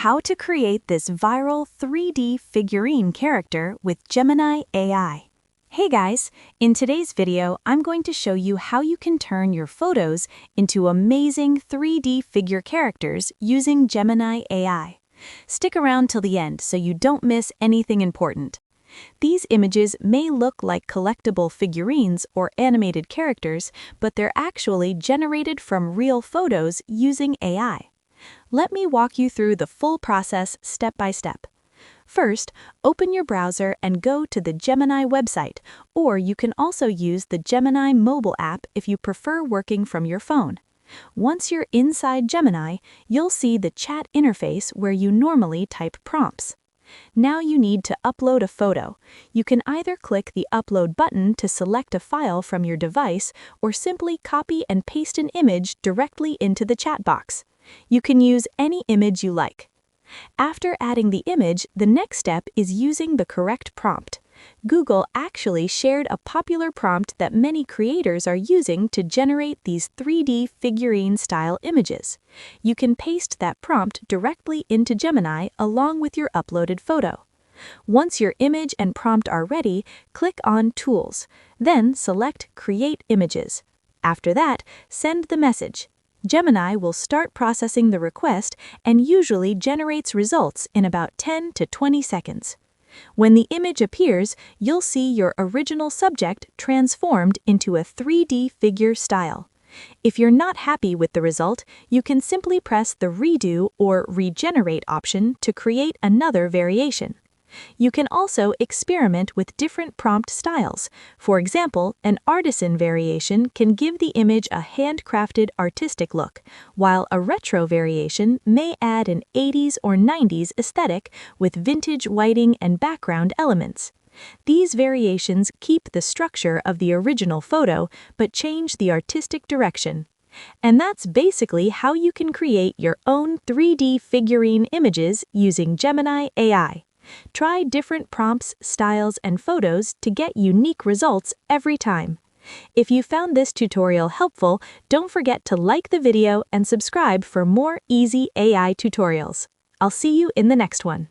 How to create this viral 3D figurine character with Gemini AI. Hey guys, in today's video, I'm going to show you how you can turn your photos into amazing 3D figure characters using Gemini AI. Stick around till the end so you don't miss anything important. These images may look like collectible figurines or animated characters, but they're actually generated from real photos using AI. Let me walk you through the full process step by step. First, open your browser and go to the Gemini website, or you can also use the Gemini mobile app if you prefer working from your phone. Once you're inside Gemini, you'll see the chat interface where you normally type prompts. Now you need to upload a photo. You can either click the Upload button to select a file from your device, or simply copy and paste an image directly into the chat box. You can use any image you like. After adding the image, the next step is using the correct prompt. Google actually shared a popular prompt that many creators are using to generate these 3D figurine-style images. You can paste that prompt directly into Gemini along with your uploaded photo. Once your image and prompt are ready, click on Tools. Then select Create Images. After that, send the message. Gemini will start processing the request and usually generates results in about 10 to 20 seconds. When the image appears, you'll see your original subject transformed into a 3D figure style. If you're not happy with the result, you can simply press the Redo or Regenerate option to create another variation. You can also experiment with different prompt styles. For example, an artisan variation can give the image a handcrafted artistic look, while a retro variation may add an 80s or 90s aesthetic with vintage whiting and background elements. These variations keep the structure of the original photo but change the artistic direction. And that's basically how you can create your own 3D figurine images using Gemini AI. Try different prompts, styles, and photos to get unique results every time. If you found this tutorial helpful, don't forget to like the video and subscribe for more easy AI tutorials. I'll see you in the next one.